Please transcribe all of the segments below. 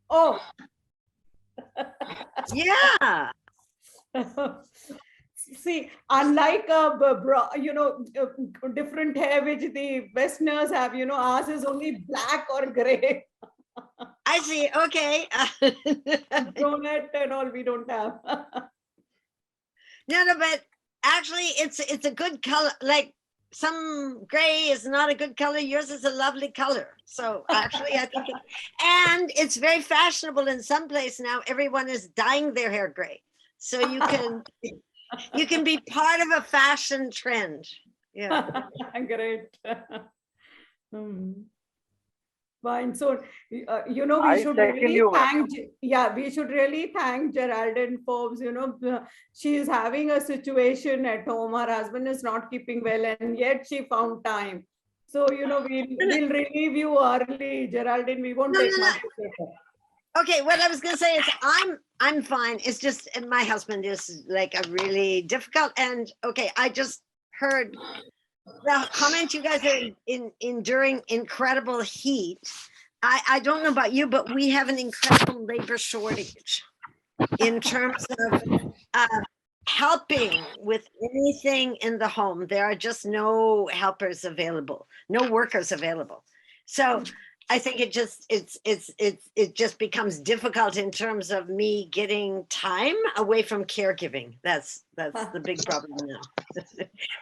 Oh. Yeah. See, unlike different hair which the Westerners have, ours is only black or gray. I see. Okay. Brunette and all we don't have. No, but actually, it's a good color. Like some gray is not a good color. Yours is a lovely color. So actually, I think, and it's very fashionable in some place now. Everyone is dyeing their hair gray, so you can be part of a fashion trend. Yeah. Great. Fine. So, we should really we should really thank Geraldine Forbes. She is having a situation at home. Her husband is not keeping well, and yet she found time. So, we'll relieve you early, Geraldine. We won't take much. Okay, what I was going to say is I'm fine. It's just my husband is like a really difficult, and okay, I just heard the comment you guys are enduring incredible heat. I don't know about you, but we have an incredible labor shortage in terms of helping with anything in the home. There are just no helpers available, no workers available. So I think it just becomes difficult in terms of me getting time away from caregiving. That's the big problem now.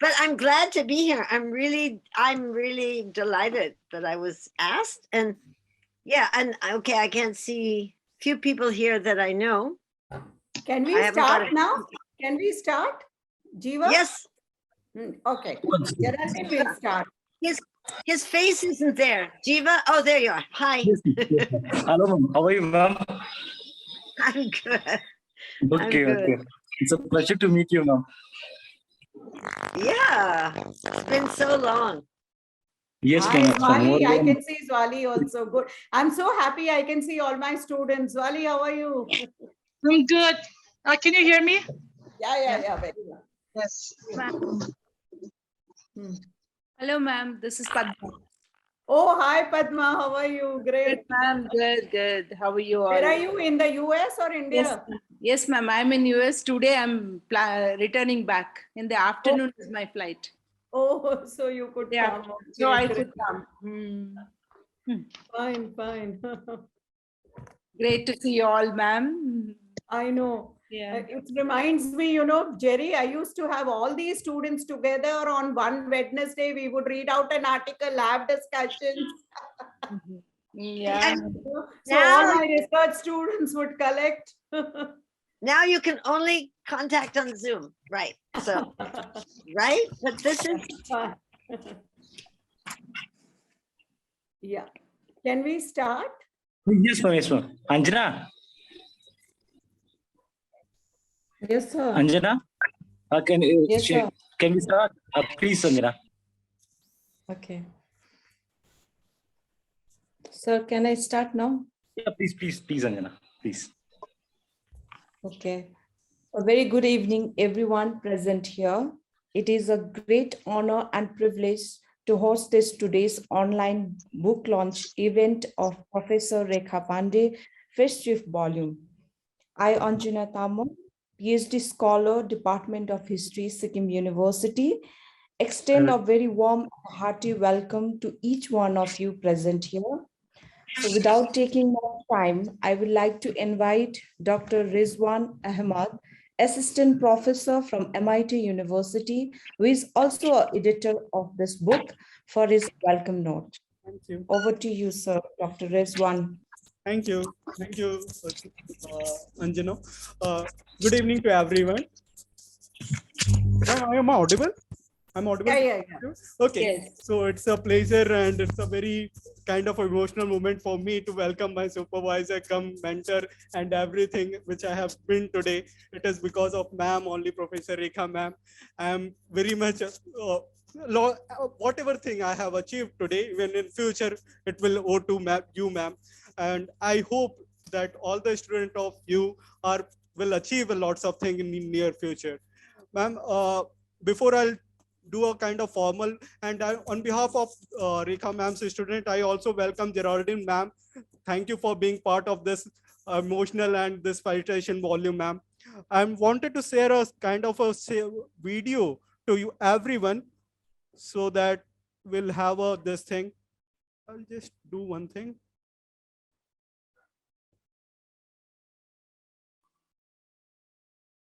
But I'm glad to be here. I'm really delighted that I was asked. And yeah, and okay, I can't see few people here that I know. Can we start now? Can we start? Jiva? Yes. Okay. Geraldine will start. His face isn't there. Jiva, oh, there you are. Hi. Hello, ma'am. How are you, ma'am? I'm good. Okay. It's a pleasure to meet you, ma'am. Yeah, it's been so long. Yes, Hi, ma'am. Zwali. I can see Zwali also. Good. I'm so happy I can see all my students. Zwali, how are you? I'm good. Can you hear me? Yeah. Very well. Yes. Hello, ma'am. This is Padma. Oh, hi, Padma. How are you? Great. Ma'am, good. How are you all? Where are you? In the US or India? Yes, ma'am. I'm in US. Today I'm returning back. In the afternoon is my flight. Oh, so you could come. So I could come. Fine. Great to see you all, ma'am. I know. Yeah. It reminds me, Jerry, I used to have all these students together on one Wednesday. We would read out an article, have discussions. Yeah. So all my research students would collect. Now you can only contact on Zoom, right? So, right? But this is... Yeah. Can we start? Yes, ma'am. Anjana? Yes, sir. Anjana? Can we start? Please, Anjana. Okay. Sir, can I start now? Yeah, please, Anjana. Please. Okay. A very good evening, everyone present here. It is a great honor and privilege to host today's online book launch event of Professor Rekha Pande, festive volume. I, Anjana Tamo, PhD scholar, Department of History, Sikkim University, extend a very warm, hearty welcome to each one of you present here. So without taking more time, I would like to invite Dr. Rizwan Ahmad, Assistant Professor from MIT University, who is also an editor of this book, for his welcome note. Thank you. Over to you, sir, Dr. Rizwan. Thank you, Anjana. Good evening to everyone. Am I audible? I'm audible? Yeah. Okay, yes. So it's a pleasure and it's a very kind of emotional moment for me to welcome my supervisor, come mentor and everything which I have been today. It is because of ma'am, only Professor Rekha ma'am. I am very much, whatever thing I have achieved today, even in future, it will owe to you ma'am. And I hope that all the students of you will achieve lots of things in the near future. Ma'am, before I'll do a kind of formal, and on behalf of Rekha ma'am's student, I also welcome Geraldine ma'am. Thank you for being part of this emotional and this felicitation volume, ma'am. I wanted to share a kind of a video to you everyone, so that we'll have this thing. I'll just do one thing.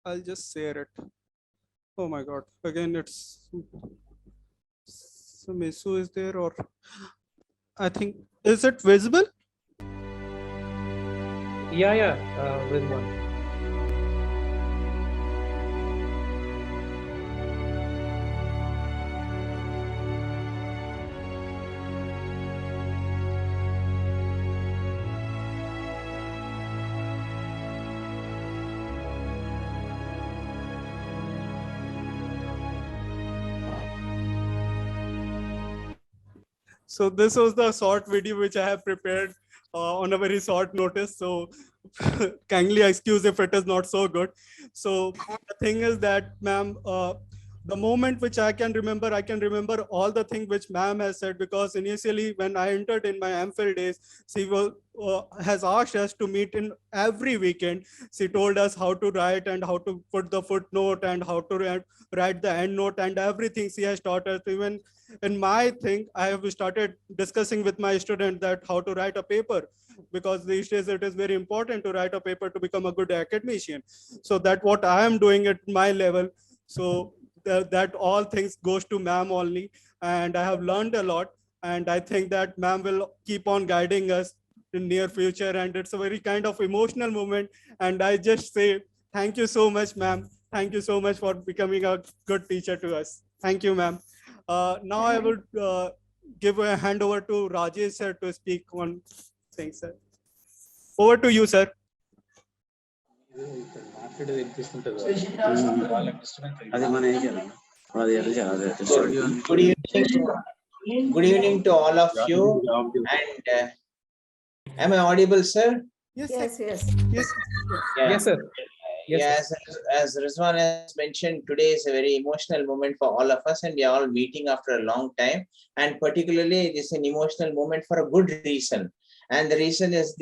I'll just share it. Oh my God, again, it's some issue is there, or I think, is it visible? Yeah, visible. So this was the short video which I have prepared on a very short notice. So kindly excuse if it is not so good. So the thing is that, ma'am, the moment which I can remember all the things which ma'am has said, because initially when I entered in my MPhil days, she has asked us to meet in every weekend. She told us how to write and how to put the footnote and how to write the end note and everything she has taught us. Even in my thing, I have started discussing with my student that how to write a paper, because these days it is very important to write a paper to become a good academician. So that what I am doing at my level. So that all things goes to ma'am only, and I have learned a lot, and I think that ma'am will keep on guiding us in near future, and it's a very kind of emotional moment. And I just say thank you so much, ma'am. Thank you so much for becoming a good teacher to us. Thank you, ma'am. Now I would give a hand over to Rajesh sir to speak one thing, sir. Over to you, sir. Good evening to all of you. And am I audible, sir? Yes, Yes, sir. yes. Yes. Yeah. Yes, sir. Yes, as Rizwan has mentioned, today is a very emotional moment for all of us, and we are all meeting after a long time. And particularly, it is an emotional moment for a good reason. And the reason is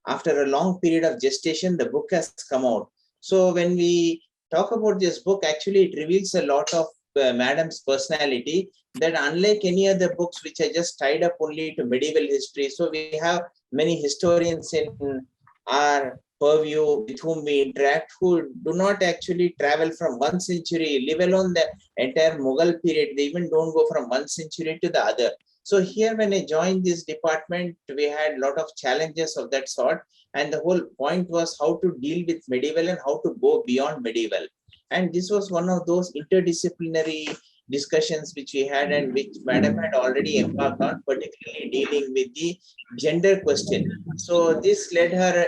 after a long period of gestation, the book has come out. So when we talk about this book, actually, it reveals a lot of Madam's personality, that unlike any other books which are just tied up only to medieval history. So we have many historians in our purview with whom we interact, who do not actually travel from one century, live alone the entire Mughal period. They even don't go from one century to the other. So here, when I joined this department, we had a lot of challenges of that sort. And the whole point was how to deal with medieval and how to go beyond medieval. And this was one of those interdisciplinary discussions which we had, and which Madam had already embarked on, particularly dealing with the gender question. So this led her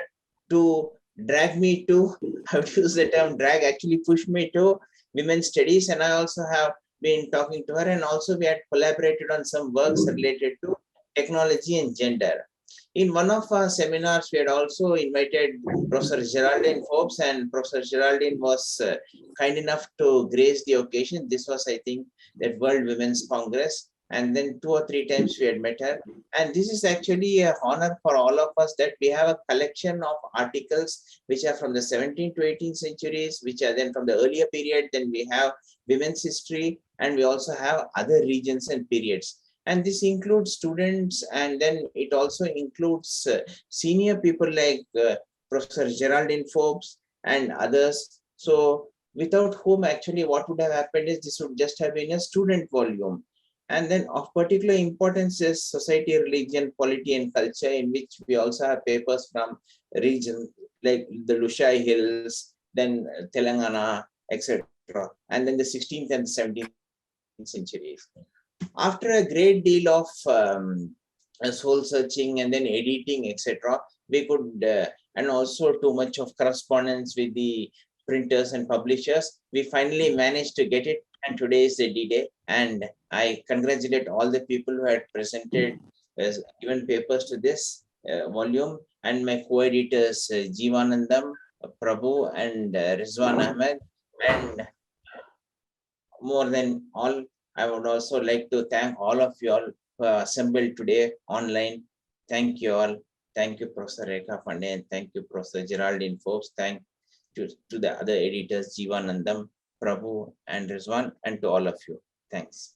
to drag me to, I would use the term drag, actually push me to women's studies. And I also have been talking to her, and also we had collaborated on some works related to technology and gender. In one of our seminars, we had also invited Professor Geraldine Forbes, and Professor Geraldine was kind enough to grace the occasion. This was, I think, that World Women's Congress. And then 2 or 3 times we had met her. And this is actually an honor for all of us, that we have a collection of articles which are from the 17th to 18th centuries, which are then from the earlier period. Then we have women's history, and we also have other regions and periods. And this includes students, and then it also includes senior people like Professor Geraldine Forbes and others. So without whom, actually what would have happened is this would just have been a student volume. And then of particular importance is society, religion, polity, and culture, in which we also have papers from regions like the Lushai Hills, then Telangana, etc. And then the 16th and 17th centuries. After a great deal of soul searching and then editing, etc., we could, and also too much of correspondence with the printers and publishers, we finally managed to get it. And today is the D-Day. And I congratulate all the people who had presented, given papers to this volume, and my co-editors, Jeevanandam, Prabhu, and Rizwan Ahmed, and more than all, I would also like to thank all of you all who are assembled today online. Thank you all. Thank you, Professor Rekha Pande, and thank you, Professor Geraldine Forbes. Thank to the other editors, Jivanandam, Prabhu, and Rizwan, and to all of you. Thanks.